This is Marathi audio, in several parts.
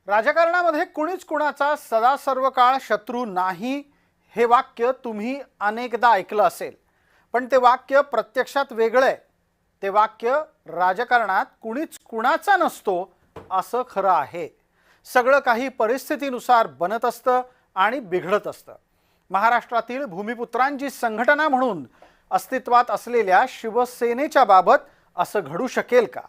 राजकारणामध्ये कुणीच कुणाचा सदा सर्व काळ शत्रू नाही हे वाक्य तुम्ही अनेकदा ऐकलं असेल, पण ते वाक्य प्रत्यक्षात वेगळं आहे. ते वाक्य राजकारणात कुणीच कुणाचा नसतो असं खरं आहे. सगळं काही परिस्थितीनुसार बनत असतं आणि बिघडत असतं. महाराष्ट्रातील भूमिपुत्रांची संघटना म्हणून अस्तित्वात असलेल्या शिवसेनेच्या बाबत असं घडू शकेल का?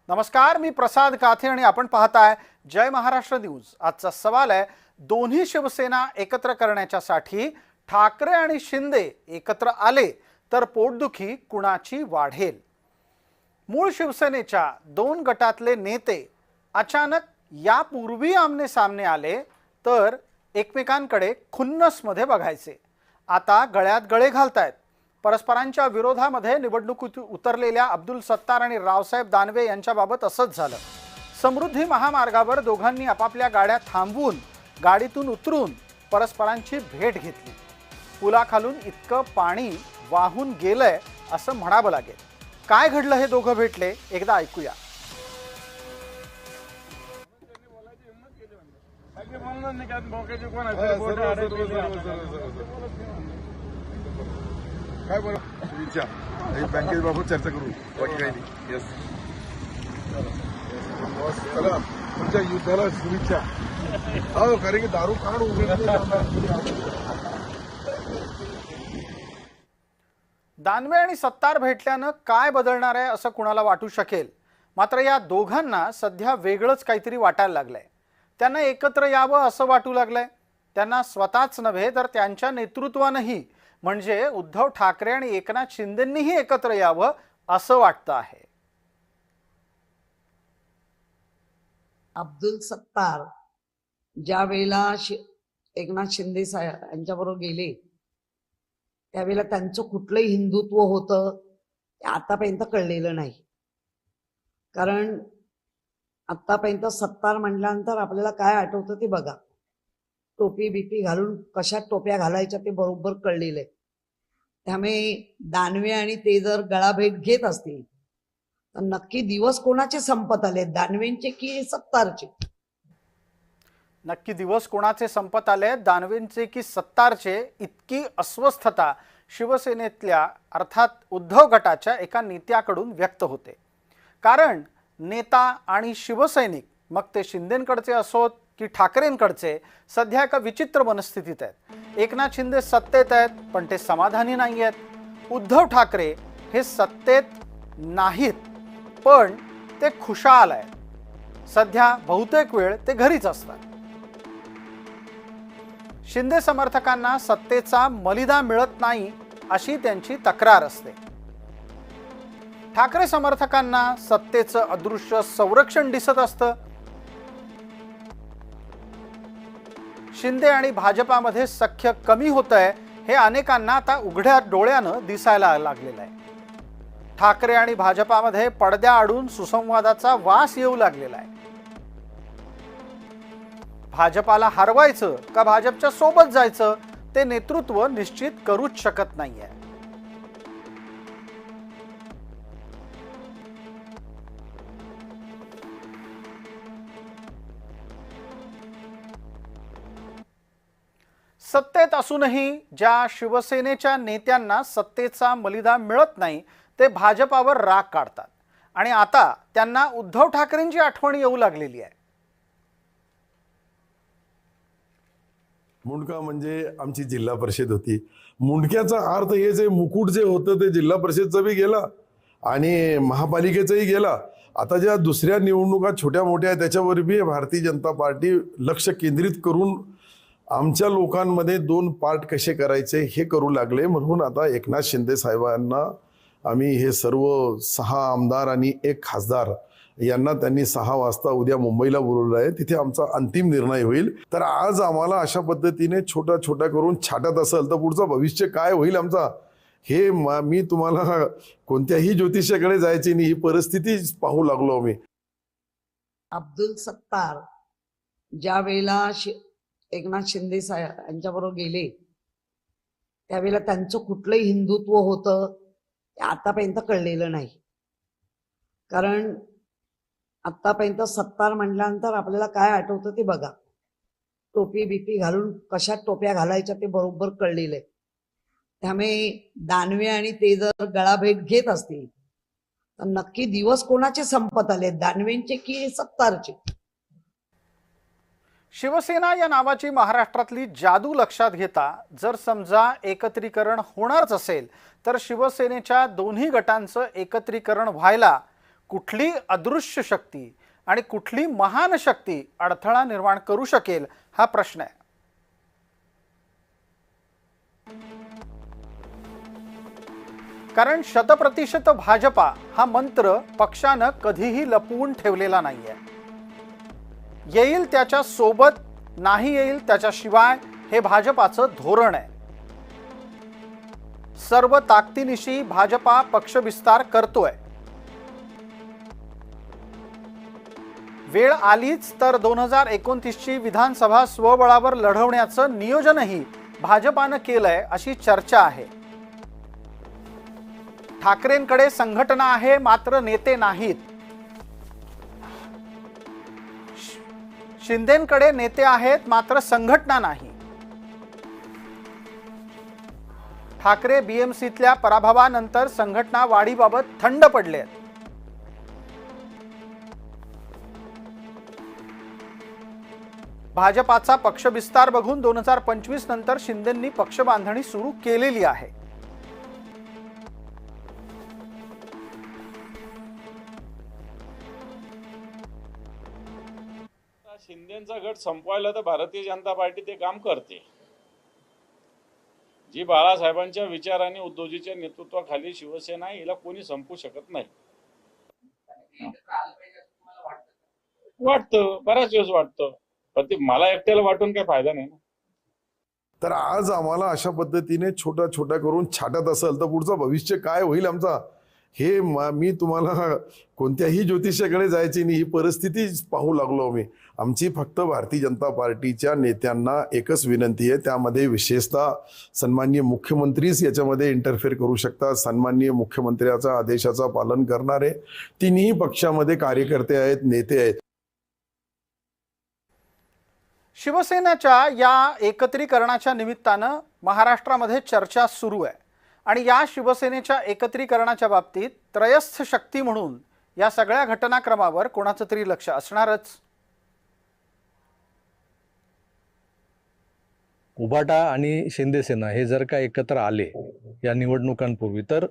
नमस्कार, मी प्रसाद काथे आणि आपण पाहताय जय महाराष्ट्र न्यूज. आजचा सवाल आहे, दोन्ही शिवसेना एकत्र करण्यासाठी ठाकरे आणि शिंदे एकत्र आले तर पोटदुखी कुणाची वाढेल? मूळ शिवसेनेच्या दोन गटातले नेते अचानक यापूर्वी आमने सामने आले तर एकमेकांकडे खुन्नसमध्ये बघायचे. आता गळ्यात गळे घालतायत. परस्परांच्या विरोधामध्ये निवडणुकीत उतरलेल्या अब्दुल सत्तार आणि रावसाहेब दानवे यांच्याबाबत असंच झालं. समृद्धी महामार्गावर दोघांनी आपापल्या गाड्या थांबवून गाडीतून उतरून परस्परांची भेट घेतली. पुलाखालून इतकं पाणी वाहून गेलंय असं म्हणावं लागेल. काय घडलं हे दोघं भेटले एकदा ऐकूया. काय बोला शुभेच्छा. बँकेबाबत चर्चा करू, बाकी काही नाही. येस, चला तुमच्या युद्धाला शुभेच्छा. हो, कारण की दारू काढ दानवे आणि सत्तार भेटल्यानं काय बदलणार आहे असं कुणाला वाटू शकेल. मात्र या दोघांना सध्या वेगळंच काहीतरी वाटायला लागलंय. त्यांना एकत्र यावं असं वाटू लागलंय. त्यांना स्वतःच नव्हे तर त्यांच्या नेतृत्वानंही म्हणजे उद्धव ठाकरे आणि एकनाथ शिंदेंनीही एकत्र यावं असं वाटतं आहे. अब्दुल सत्तार ज्या वेळेला एकनाथ शिंदे यांच्याबरोबर गेले त्यावेळेला त्यांचं कुठलंही हिंदुत्व होतं ते आतापर्यंत कळलेलं नाही. कारण आतापर्यंत सत्तार म्हटल्यानंतर आपल्याला काय आठवतं ते बघा. टोपी बिपी घालून कशा टोप्या घालायच्या ते बरोबर कळलेलं आहे. त्यामुळे दानवे आणि ते जर गळाभेट घेत असतील तर नक्की दिवस कोणाचे संपत आले, दानवेंचे की सत्तारचे? नक्की दिवस कोणाचे संपत आले, दानवेंचे की सत्तारचे? इतकी अस्वस्थता शिवसेनेतल्या अर्थात उद्धव गटाच्या एका नेत्याकडून व्यक्त होते. कारण नेता आणि शिवसैनिक, मग ते शिंदेंकडचे असोत की ठाकरेंकडचे, सध्या एका विचित्र मनस्थितीत आहेत. एकनाथ शिंदे सत्तेत आहेत पण ते समाधानी नाही आहेत. उद्धव ठाकरे हे सत्तेत नाहीत पण ते खुशाल आहेत. सध्या बहुतेक वेळ ते घरीच असतात. शिंदे समर्थकांना सत्तेचा मलिदा मिळत नाही अशी त्यांची तक्रार असते. ठाकरे समर्थकांना सत्तेचं अदृश्य संरक्षण दिसत असतं. शिंदे आणि भाजपामध्ये सख्य कमी होतंय हे अनेकांना आता उघड्या डोळ्यानं दिसायला लागलेलं आहे. ठाकरे आणि भाजपामध्ये पडद्या आडून सुसंवादाचा वास येऊ लागलेला आहे. भाजपाला हरवायचं का भाजपच्या सोबत जायचं ते नेतृत्व निश्चित करूच शकत नाहीये. सत्तेत असूनही ज्या शिवसेनेच्या नेत्यांना सत्तेचा मलिदा मिळत नाही ते भाजपावर राग काढतात आणि आता त्यांना उद्धव ठाकरेंची आठवण येऊ लागलेली आहे. मुंडका म्हणजे आमची जिल्हा परिषद होती. मुंडक्याचा अर्थ हे जे मुकुट जे होतं ते जिल्हा परिषदचं बी गेला आणि महापालिकेचंही गेला. आता ज्या दुसऱ्या निवडणुका छोट्या मोठ्या त्याच्यावर बी भारतीय जनता पार्टी लक्ष केंद्रित करून आमच्या लोकांमध्ये दोन पार्ट कसे करायचे हे करू लागले. म्हणून आता एकनाथ शिंदे साहेबांना आम्ही हे सर्व 6 आमदार आणि 1 खासदार यांना त्यांनी 6 वाजता उद्या मुंबईला बोलवलं आहे. तिथे आमचा अंतिम निर्णय होईल. तर आज आम्हाला अशा पद्धतीने छोटा छोटा करून छाटत असेल तर पुढचं भविष्य काय होईल आमचा हे मी तुम्हाला कोणत्याही ज्योतिषाकडे जायची नाही, ही परिस्थिती पाहू लागलो आम्ही. अब्दुल सत्तार ज्या वेळेला एकनाथ शिंदे यांच्याबरोबर गेले त्यावेळेला त्यांचं कुठलंही हिंदुत्व होतं ते आतापर्यंत कळलेलं नाही. कारण आतापर्यंत सत्तार म्हटल्यानंतर आपल्याला काय आठवतं ते बघा. टोपी बिपी घालून कशा टोप्या घालायच्या ते बरोबर कळलेलं आहे. त्यामुळे दानवे आणि ते जर गळाभेट घेत असतील तर नक्की दिवस कोणाचे संपत आले, दानवेंचे की सत्तारचे? शिवसेना या नावाची महाराष्ट्रातली जादू लक्षात घेता जर समजा एकत्रीकरण होणारच असेल तर शिवसेनेच्या दोन्ही गटांचं एकत्रीकरण व्हायला कुठली अदृश्य शक्ती आणि कुठली महान शक्ती अडथळा निर्माण करू शकेल हा प्रश्न आहे. कारण शतप्रतिशत भाजपा हा मंत्र पक्षानं कधीही लपवून ठेवलेला नाहीये. येईल त्याच्या सोबत, नाही येईल त्याच्याशिवाय हे भाजपाचं धोरण आहे. सर्व ताकदीनिशी भाजपा पक्ष विस्तार करतोय. वेळ आलीच तर 2029ची विधानसभा स्वबळावर लढवण्याचं नियोजनही भाजपानं केलंय अशी चर्चा आहे. ठाकरेंकडे संघटना आहे मात्र नेते नाहीत. शिंदेंकडे नेते आहेत मात्र संघटना नाही. ठाकरे बीएमसीतल्या पराभवानंतर संघटना वाढीबाबत थंड पडले. भाजपाचा पक्ष विस्तार बघून 2025 नंतर शिंदेंनी पक्ष बांधणी सुरू केलेली आहे. शिंदेचा गट संपवायला तर भारतीय जनता पार्टी ते काम करते. जी बाळासाहेबांच्या विचाराने उद्धवजीच्या नेतृत्वाखाली शिवसेना हिला कोणी संपवू शकत नाही. वाटतं, बराच दिवस वाटतं, पण ते मला एकट्याला वाटून काही फायदा नाही ना. तर आज आम्हाला अशा पद्धतीने छोटा छोटा करून छाटत असेल तर पुढचं भविष्य काय होईल आमचा हे मी तुम्हाला कोणत्याही ज्योतिषाकडे जायची नाही, ही परिस्थिती पाहू लागलो मी. आमची फक्त भारतीय जनता पार्टीच्या नेत्यांना एकच विनंती आहे, त्यामध्ये विशेषतः सन्माननीय मुख्यमंत्रीच याच्यामध्ये इंटरफेअर करू शकतात. सन्माननीय मुख्यमंत्र्याचा आदेशाचा पालन करणारे तिन्ही पक्षामध्ये कार्यकर्ते आहेत, नेते आहेत. शिवसेनेच्या या एकत्रीकरणाच्या निमित्तानं महाराष्ट्रामध्ये चर्चा सुरू आहे आणि या शिवसेनेच्या एकत्रीकरणाच्या बाबतीत त्रयस्थ शक्ती म्हणून या सगळ्या घटनाक्रमावर कोणाचं तरी लक्ष असणारच. उभाटा आणि शिंदेसेना हे जर का एकत्र आले या निवडणुकांपूर्वी तर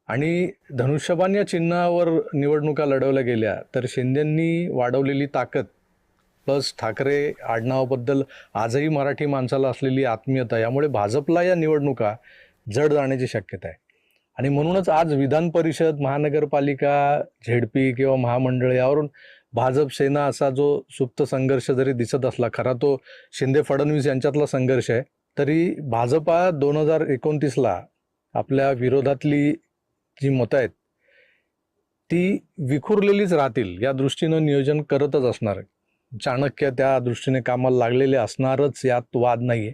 आणि धनुष्यबाण या चिन्हावर निवडणुका लढवल्या गेल्या तर शिंदेंनी वाढवलेली ताकद प्लस ठाकरे आडनावाबद्दल आजही मराठी माणसाला असलेली आत्मीयता यामुळे भाजपला या निवडणुका जड जाण्याची शक्यता आहे. आणि म्हणूनच आज विधान परिषद, महानगरपालिका, झेडपी किंवा महामंडळ यावरून भाजप सेना असा जो सुप्त संघर्ष जरी दिसत असला, खरा तो शिंदे फडणवीस यांच्यातला संघर्ष आहे, तरी भाजपा 2029ला आपल्या विरोधातली जी मतं आहेत ती विखुरलेलीच राहतील या दृष्टीनं नियोजन करतच असणार आहे. चाणक्य त्या दृष्टीने कामाला लागलेले असणारच, यात वाद नाही आहे.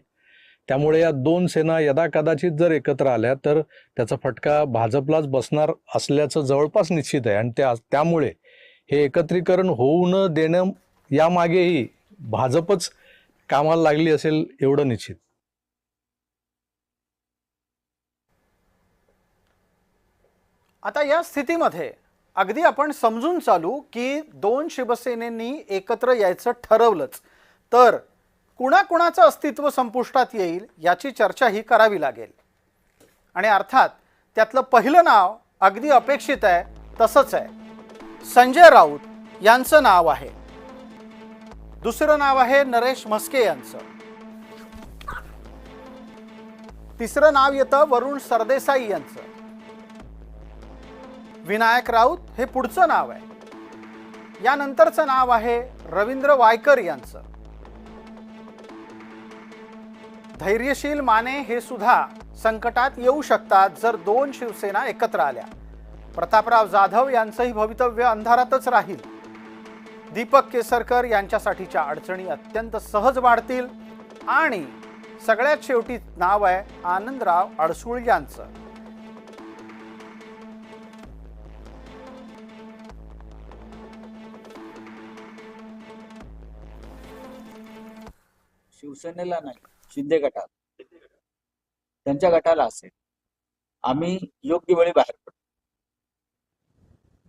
त्यामुळे या दोन सेना यदा कदाचित जर एकत्र आल्या तर त्याचा फटका भाजपलाच बसणार असल्याचं जवळपास निश्चित आहे. आणि त्यामुळे हे एकत्रीकरण होऊ न देणं यामागेही भाजपच कामाला लागली असेल एवढं निश्चित. आता या स्थितीमध्ये अगदी आपण समजून चालू की दोन शिवसेनेनी एकत्र यायचं ठरवलंच तर कुणाकुणाचं अस्तित्व संपुष्टात येईल याची चर्चाही करावी लागेल. आणि अर्थात त्यातलं पहिलं नाव अगदी अपेक्षित आहे तसंच आहे, संजय राऊत यांचं नाव आहे. दुसरं नाव आहे नरेश म्हस्के यांचं. तिसरं नाव येतं वरुण सरदेसाई यांचं. विनायक राऊत हे पुढचं नाव आहे. यानंतरचं नाव आहे रवींद्र वायकर यांचं. धैर्यशील माने हे सुद्धा संकटात येऊ शकतात जर दोन शिवसेना एकत्र आल्या. प्रतापराव जाधव यांचंही भवितव्य अंधारातच राहील. दीपक केसरकर यांच्यासाठीच्या अडचणी अत्यंत सहज वाढतील. आणि सगळ्यात शेवटी नाव आहे आनंदराव अडसूळ यांचं. शिवसेनेला नाही, शिंदे गटाला, त्यांच्या गटाला असेल. आम्ही योग्य वेळी बाहेर पडतो.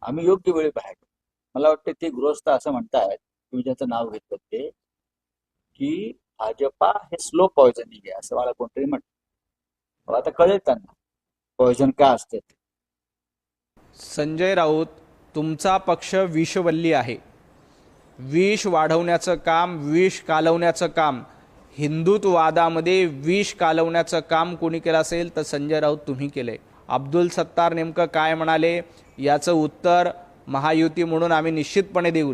आम्ही योग्य वेळी बाहेर पडतो. मला वाटतं ते गृहस्थ असं म्हणतायत, तुम्ही ज्याचं नाव घेतलं ते, की भाजपा हे स्लो पॉयझनिंग आहे असं मला कोणतरी म्हणतं. आता कळेल त्यांना पॉयझन काय असतं ते. संजय राऊत, तुमचा पक्ष विषवल्ली आहे. विष वाढवण्याचं काम, विष कालवण्याचं काम, हिंदुत्ववादामध्ये विष कालवण्याचं काम कोणी केलं असेल तर संजय राऊत तुम्ही केले. अब्दुल सत्तार नेमकं काय म्हणाले याचं उत्तर महायुती म्हणून आम्ही निश्चितपणे देऊ.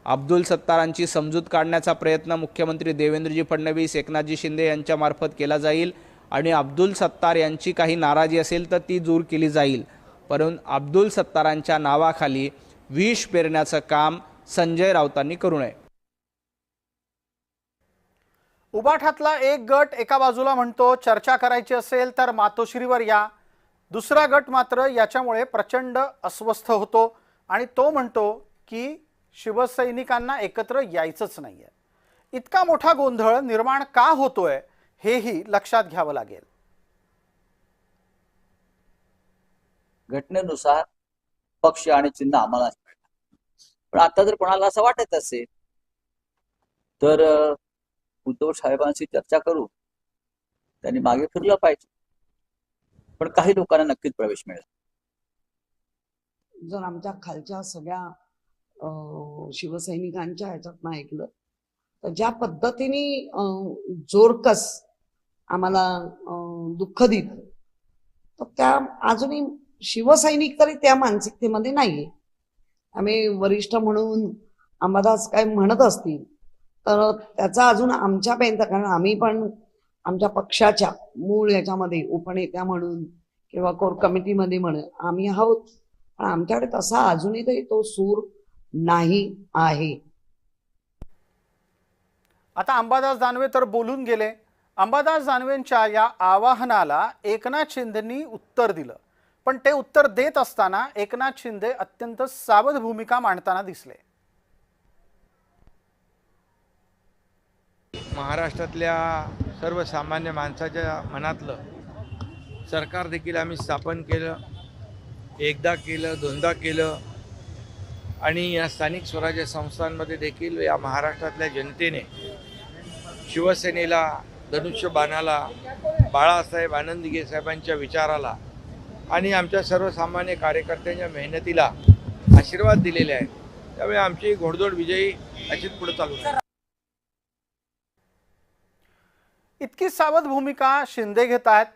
अब्दुल सत्तारांची समजूत काढण्याचा प्रयत्न मुख्यमंत्री देवेंद्रजी फडणवीस, एकनाथजी शिंदे यांच्यामार्फत केला जाईल आणि अब्दुल सत्तार यांची काही नाराजी असेल तर ती दूर केली जाईल. परंतु अब्दुल सत्तारांच्या नावाखाली विष पेरण्याचं काम संजय राऊतांनी करू नये. उबाठातला एक गट एका बाजूला म्हणतो चर्चा करायची असेल तर मातोश्रीवर या. दुसरा गट मात्र याच्यामुळे प्रचंड अस्वस्थ होतो आणि तो म्हणतो की शिवसैनिकांना एकत्र यायचंच नाहीये. इतका मोठा गोंधळ निर्माण का होतोय हेही लक्षात घ्यावं लागेल. घटनेनुसार पक्ष आणि चिन्ह आम्हाला मिळणार. पण आता जर कोणाला असं वाटत असेल तर उद्धव साहेबांशी चर्चा करू, त्यांनी मागे फिरलं पाहिजे. पण काही लोकांना नक्कीच प्रवेश मिळेल. जर आमच्या खालच्या सगळ्या शिवसैनिकांच्या ह्याच्यातनं ऐकलं तर ज्या पद्धतीने जोरकस आम्हाला दुःख दिलं तर त्या अजूनही शिवसैनिक तरी त्या मानसिकतेमध्ये नाहीये. आम्ही वरिष्ठ म्हणून अंबादास काय म्हणत असतील तर त्याचा अजून आमच्यापर्यंत, कारण आम्ही पण आमच्या पक्षाच्या मूळ याच्यामध्ये उपनेत्या म्हणून किंवा कोर कमिटीमध्ये म्हणून आम्ही आहोत, पण आमच्याकडे तसा अजूनही तरी तो सूर नाही आहे. आता अंबादास दानवे तर बोलून गेले. अंबादास दानवेंच्या या आवाहनाला एकनाथ शिंदेंनी उत्तर दिलं, पण ते उत्तर देत असताना एकनाथ शिंदे अत्यंत सावध भूमिका मांडताना दिसले. महाराष्ट्रातल्या सर्वसामान्य माणसाच्या मनातलं सरकार देखील आम्ही स्थापन केलं, एकदा केलं, दोनदा केलं आणि या स्थानिक स्वराज्य संस्थांमध्ये देखील या महाराष्ट्रातल्या जनतेने शिवसेनेला, धनुष्यबाणाला, बाळासाहेब आनंदगे साहेबांच्या विचाराला आणि आमच्या सर्वसामान्य कार्यकर्त्यांच्या मेहनतीला आशीर्वाद दिलेले आहेत. त्यामुळे आमची घोडदौड विजयी अशीच पुढे चालू आहे. इतकी सावध भूमिका शिंदे घेत आहेत,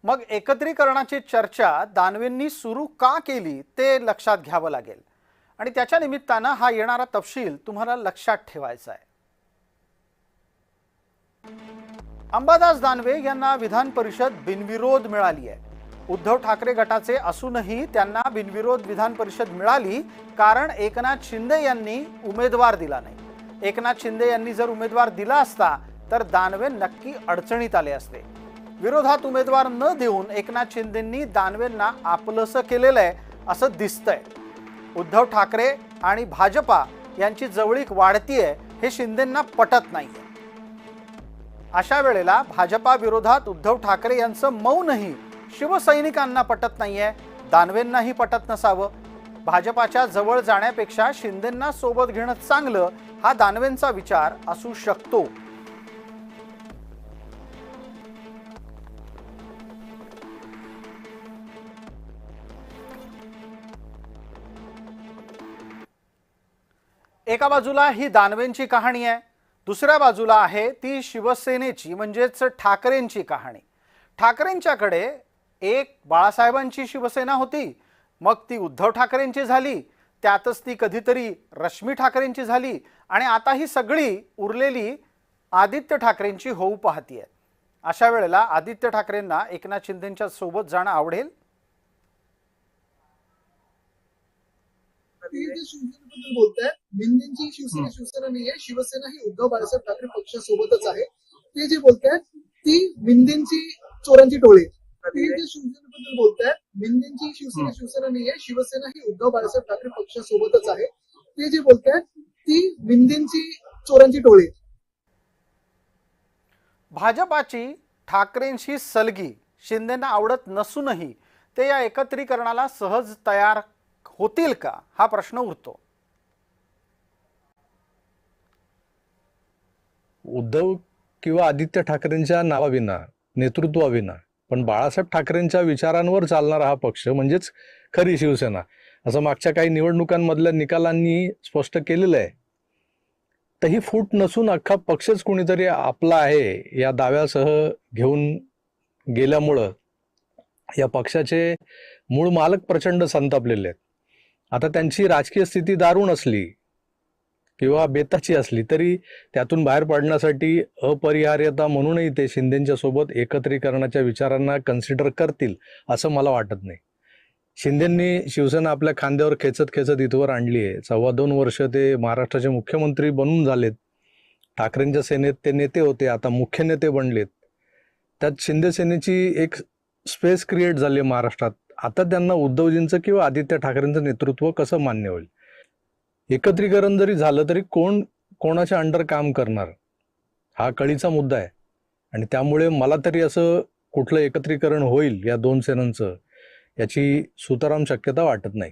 मग एकत्रीकरणाची चर्चा दानवेंनी सुरू का केली ते लक्षात घ्यावं लागेल आणि त्याच्या निमित्तानं हा येणारा तपशील तुम्हाला लक्षात ठेवायचा आहे. अंबादास दानवे यांना विधान परिषद बिनविरोध मिळाली आहे. उद्धव ठाकरे गटाचे असूनही त्यांना बिनविरोध विधान परिषद मिळाली कारण एकनाथ शिंदे यांनी उमेदवार दिला नाही. एकनाथ शिंदे यांनी जर उमेदवार दिला असता तर दानवे नक्की अडचणीत आले असते. विरोधात उमेदवार न देऊन एकनाथ शिंदेंनी दानवेंना आपलंसं केलेलं आहे असं दिसतंय. उद्धव ठाकरे आणि भाजपा यांची जवळीक वाढतीये हे शिंदेंना पटत नाहीये. अशा वेळेला भाजपा विरोधात उद्धव ठाकरे यांचं मौनही शिवसैनिकांना पटत नाहीये, दानवेंनाही पटत नसावं. भाजपाच्या जवळ जाण्यापेक्षा शिंदेंना सोबत घेणं चांगलं हा दानवेंचा विचार असू शकतो. एका बाजूला ही दानवेंची कहाणी आहे, दुसऱ्या बाजूला आहे ती शिवसेनेची म्हणजेच ठाकरेंची कहाणी. ठाकरेंच्याकडे एक बाळासाहेबांची शिवसेना होती, मग ती उद्धव ठाकरेंची झाली, त्यातच ती कधीतरी रश्मी ठाकरेंची झाली आणि आता ही सगळी उरलेली आदित्य ठाकरेंची होऊ पाहतीये. अशा वेळेला आदित्य ठाकरेंना एकनाथ शिंदेंच्या सोबत जाणं आवडेल? शिवसेनेबद्दल बोलतायत. शिंदेची शिवसेना नाहीये, शिवसेना ही उद्धव बाळासाहेब ठाकरे पक्षासोबतच आहे. ते जे बोलतायत ती विंदेची चोरांची टोळी. ते जे शिवसेनेबद्दल बोलतायत, विंदेची शिवसेना नाहीये, शिवसेना ही उद्धव बाळासाहेब ठाकरे पक्षासोबतच आहे. ते जे बोलतायत ती विंदेची चोरांची टोळी. भाजपाची ठाकरेंशी सलगी शिंदेंना आवडत नसूनही ते या एकत्रीकरणाला सहज तयार होतील का, हा प्रश्न उरतो. उद्धव किंवा आदित्य ठाकरेंच्या नावाविना, नेतृत्वाविना, पण बाळासाहेब ठाकरेंच्या विचारांवर चालणारा हा पक्ष म्हणजेच खरी शिवसेना, असं मागच्या काही निवडणुकांमधल्या निकालांनी स्पष्ट केलेलं आहे. तर ही फूट नसून अख्खा पक्षच कोणीतरी आपला आहे या दाव्यासह घेऊन गेल्यामुळं या पक्षाचे मूळ मालक प्रचंड संतापलेले आहेत. आता त्यांची राजकीय स्थिती दारुण असली किंवा बेताची असली तरी त्यातून बाहेर पडण्यासाठी अपरिहार्यता म्हणूनही ते शिंदेच्या सोबत एकत्रीकरणाच्या विचारांना कन्सिडर करतील असं मला वाटत नाही. शिंदेंनी शिवसेना आपल्या खांद्यावर खेचत खेचत इथवर आणली आहे. 2.25 वर्ष ते महाराष्ट्राचे मुख्यमंत्री बनून झालेत. ठाकरेंच्या सेनेत ते नेते होते, आता मुख्य नेते बनलेत. त्यात शिंदे सेनेची एक स्पेस क्रिएट झाली महाराष्ट्रात. आता त्यांना उद्धवजींचं किंवा आदित्य ठाकरेंचं नेतृत्व कसं मान्य होईल? एकत्रीकरण जरी झालं तरी कोण कोणाच्या अंडर काम करणार हा कळीचा मुद्दा आहे. आणि त्यामुळे मला तरी असं कुठलं एकत्रीकरण होईल या दोन सेनांचं याची सुतराम शक्यता वाटत नाही.